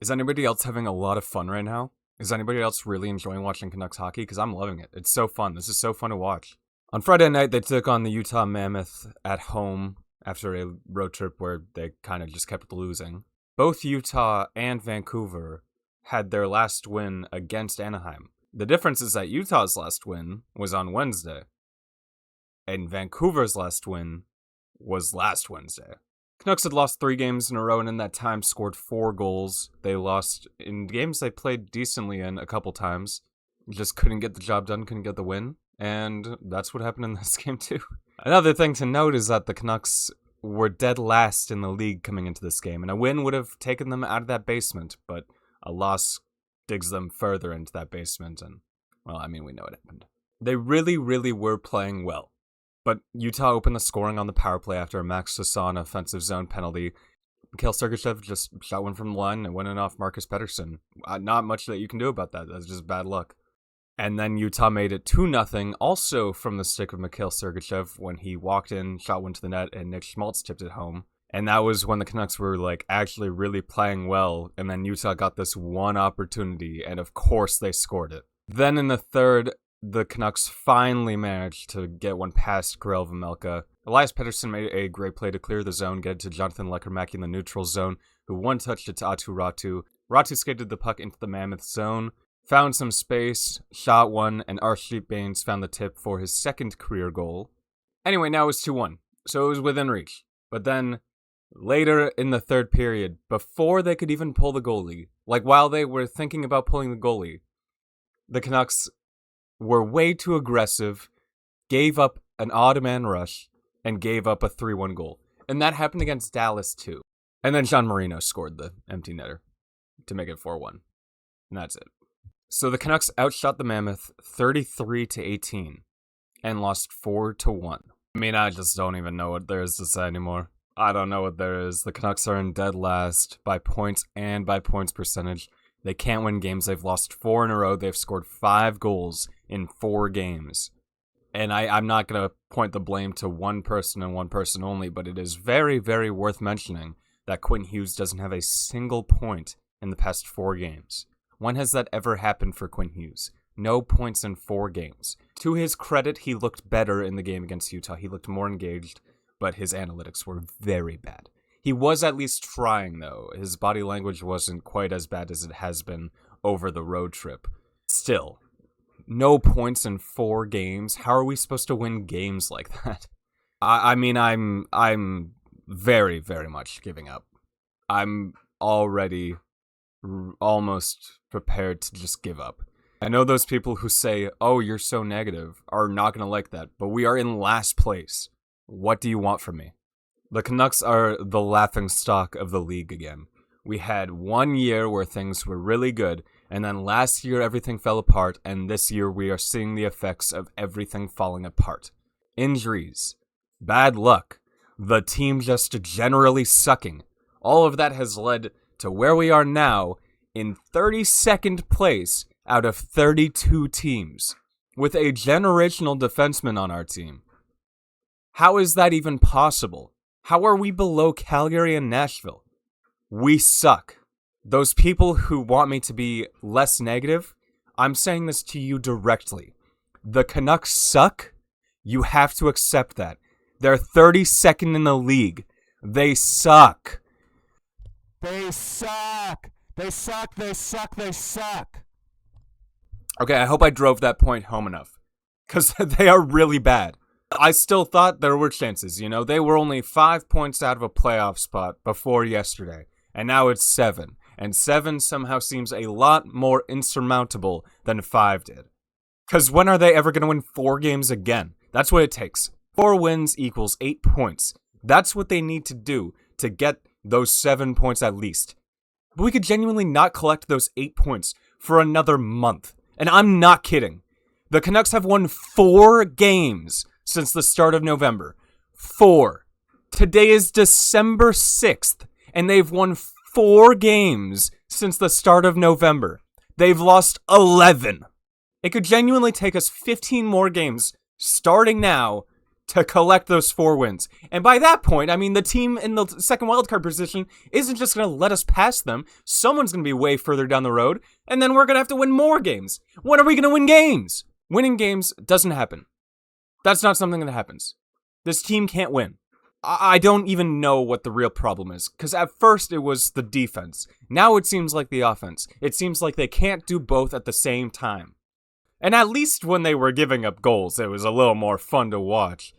Is anybody else having a lot of fun right now? Is anybody else really enjoying watching Canucks hockey? Because I'm loving it. It's so fun. This is so fun to watch. On Friday night, they took on the Utah Mammoth at home after a road trip where they kind of just kept losing. Both Utah and Vancouver had their last win against Anaheim. The difference is that Utah's last win was on Wednesday, and Vancouver's last win was last Wednesday. Canucks had lost 3 games in a row, and in that time scored 4 goals. They lost in games they played decently in a couple times. Just couldn't get the job done, couldn't get the win. And that's what happened in this game too. Another thing to note is that the Canucks were dead last in the league coming into this game, and a win would have taken them out of that basement, but a loss digs them further into that basement, and, well, I mean, we know what happened. They really, really were playing well. But Utah opened the scoring on the power play after a Max Sasson offensive zone penalty. Mikhail Sergachev just shot one from the line and went in off Marcus Pettersson. Not much that you can do about that. That's just bad luck. And then Utah made it 2-0, also from the stick of Mikhail Sergachev when he walked in, shot one to the net, and Nick Schmaltz tipped it home. And that was when the Canucks were actually really playing well, and then Utah got this one opportunity, and of course they scored it. Then in the third, the Canucks finally managed to get one past Karel Vejmelka. Elias Pettersson made a great play to clear the zone, get it to Jonathan Lekermacki in the neutral zone, who one-touched it to Atu Ratu. Ratu skated the puck into the Mammoth zone, found some space, shot one, and Arshdeep Bains found the tip for his second career goal. Anyway, now it's 2-1, so it was within reach. But then, later in the third period, before they could even pull the goalie, while they were thinking about pulling the goalie, the Canucks were way too aggressive, gave up an odd man rush, and gave up a 3-1 goal. And that happened against Dallas too. And then John Marino scored the empty netter to make it 4-1. And that's it. So the Canucks outshot the Mammoth 33-18 and lost 4-1. I mean, I just don't even know what there is to say anymore. I don't know what there is. The Canucks are in dead last by points and by points percentage. They can't win games. They've lost 4 in a row. They've scored 5 goals in 4 games. And I'm not going to point the blame to one person and one person only, but it is very, very worth mentioning that Quinn Hughes doesn't have a single point in the past 4 games. When has that ever happened for Quinn Hughes? No points in 4 games. To his credit, he looked better in the game against Utah. He looked more engaged, but his analytics were very bad. He was at least trying, though. His body language wasn't quite as bad as it has been over the road trip. Still, no points in 4 games. How are we supposed to win games like that? I mean, I'm very, very much giving up. I'm already almost prepared to just give up. I know those people who say, "Oh, you're so negative," are not going to like that, but we are in last place. What do you want from me? The Canucks are the laughingstock of the league again. We had 1 year where things were really good, and then last year everything fell apart, and this year we are seeing the effects of everything falling apart. Injuries, bad luck, the team just generally sucking. All of that has led to where we are now in 32nd place out of 32 teams, with a generational defenseman on our team. How is that even possible? How are we below Calgary and Nashville? We suck. Those people who want me to be less negative, I'm saying this to you directly. The Canucks suck. You have to accept that. They're 32nd in the league. They suck. They suck. They suck. They suck. They suck. Okay, I hope I drove that point home enough. Because they are really bad. I still thought there were chances, They were only 5 points out of a playoff spot before yesterday, and now it's 7. And 7 somehow seems a lot more insurmountable than 5 did. Because when are they ever going to win 4 games again? That's what it takes. 4 wins equals 8 points. That's what they need to do to get those 7 points at least. But we could genuinely not collect those 8 points for another month. And I'm not kidding. The Canucks have won 4 games since the start of November. 4. Today is December 6th, and they've won 4 games since the start of November. They've lost 11. It could genuinely take us 15 more games starting now to collect those 4 wins. And by that point, I mean, the team in the second wildcard position isn't just going to let us pass them. Someone's going to be way further down the road, and then we're going to have to win more games. When are we going to win games? Winning games doesn't happen. That's not something that happens. This team can't win. I don't even know what the real problem is, because at first it was the defense. Now it seems like the offense. It seems like they can't do both at the same time. And at least when they were giving up goals, it was a little more fun to watch.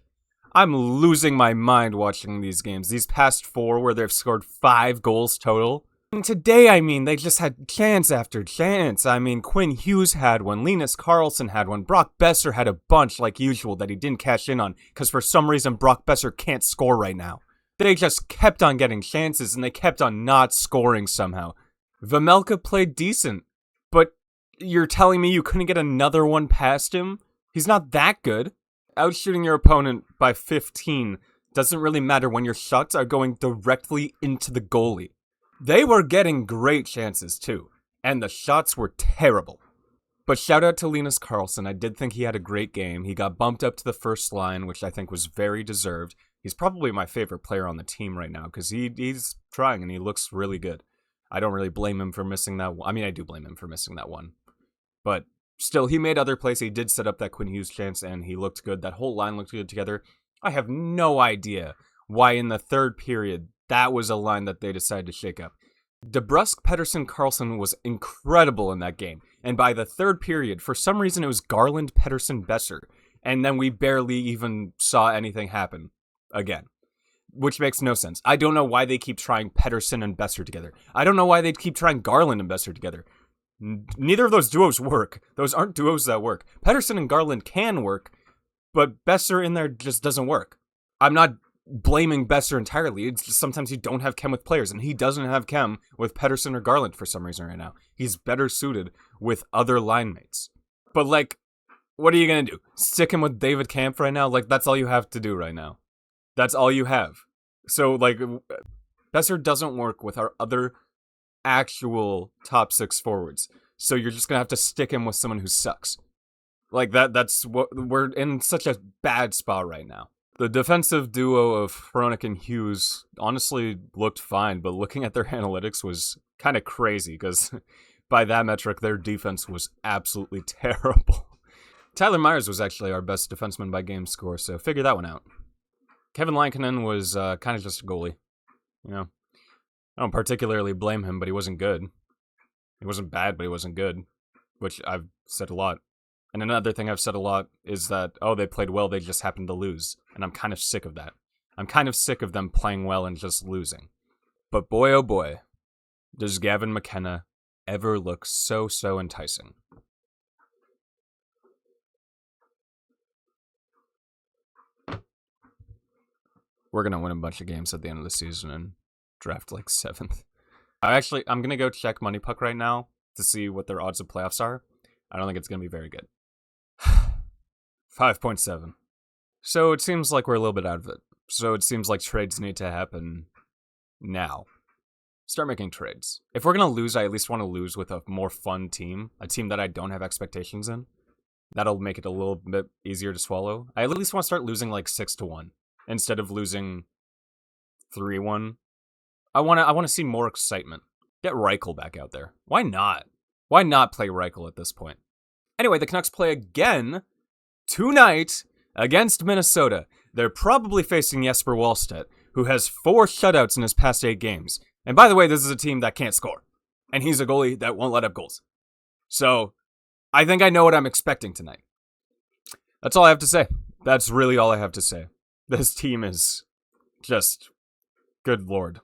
I'm losing my mind watching these games. These past 4 where they've scored 5 goals total. And today, I mean, they just had chance after chance. I mean, Quinn Hughes had one, Linus Karlsson had one, Brock Besser had a bunch like usual that he didn't cash in on because for some reason Brock Besser can't score right now. They just kept on getting chances and they kept on not scoring somehow. Vejmelka played decent, but you're telling me you couldn't get another one past him? He's not that good. Outshooting your opponent by 15 doesn't really matter when your shots are going directly into the goalie. They were getting great chances too, and the shots were terrible. But shout out to Linus Karlsson. I did think he had a great game. He got bumped up to the first line, which I think was very deserved. He's probably my favorite player on the team right now because he's trying and he looks really good. I don't really blame him for missing that one. I mean, I do blame him for missing that one. But still, he made other plays. He did set up that Quinn Hughes chance and he looked good. That whole line looked good together. I have no idea why in the third period that was a line that they decided to shake up. DeBrusk, Pettersson, Karlsson was incredible in that game. And by the third period, for some reason, it was Garland, Pettersson, Besser. And then we barely even saw anything happen again. Which makes no sense. I don't know why they keep trying Pettersson and Besser together. I don't know why they keep trying Garland and Besser together. Neither of those duos work. Those aren't duos that work. Pettersson and Garland can work, but Besser in there just doesn't work. I'm not blaming Besser entirely. It's just sometimes you don't have chem with players, and he doesn't have chem with Pettersson or Garland for some reason right now. He's better suited with other line mates. But, like, what are you going to do? Stick him with David Kampf right now? Like, that's all you have to do right now. That's all you have. So, like, Besser doesn't work with our other actual top 6 forwards. So you're just going to have to stick him with someone who sucks. Like, that's what we're in such a bad spot right now. The defensive duo of Hronek and Hughes honestly looked fine, but looking at their analytics was kind of crazy because by that metric, their defense was absolutely terrible. Tyler Myers was actually our best defenseman by game score, so figure that one out. Kevin Lankinen was kind of just a goalie. You know, I don't particularly blame him, but he wasn't good. He wasn't bad, but he wasn't good, which I've said a lot. And another thing I've said a lot is that, oh, they played well, they just happened to lose. And I'm kind of sick of that. I'm kind of sick of them playing well and just losing. But boy, oh boy, does Gavin McKenna ever look so enticing. We're going to win a bunch of games at the end of the season and draft like 7th. I'm going to go check Money Puck right now to see what their odds of playoffs are. I don't think it's going to be very good. 5.7. So it seems like we're a little bit out of it. So it seems like trades need to happen now. Start making trades. If we're going to lose, I at least want to lose with a more fun team. A team that I don't have expectations in. That'll make it a little bit easier to swallow. I at least want to start losing like 6-1 instead of losing 3-1. I want to see more excitement. Get Reichel back out there. Why not? Why not play Reichel at this point? Anyway, the Canucks play again tonight against Minnesota. They're probably facing Jesper Wallstedt, who has 4 shutouts in his past 8 games. And by the way, this is a team that can't score. And he's a goalie that won't let up goals. So, I think I know what I'm expecting tonight. That's all I have to say. That's really all I have to say. This team is just... good lord.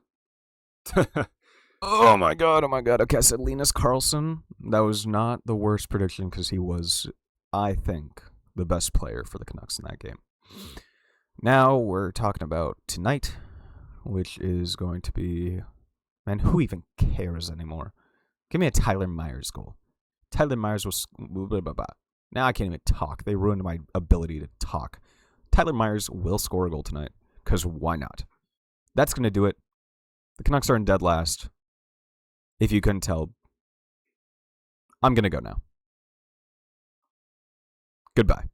Oh my god. Okay, I said Linus Karlsson. That was not the worst prediction because he was, I think, the best player for the Canucks in that game. Now we're talking about tonight, which is going to be... Man, who even cares anymore? Give me a Tyler Myers goal. Tyler Myers was... Now I can't even talk. They ruined my ability to talk. Tyler Myers will score a goal tonight, because why not? That's going to do it. The Canucks are in dead last. If you couldn't tell, I'm going to go now. Goodbye.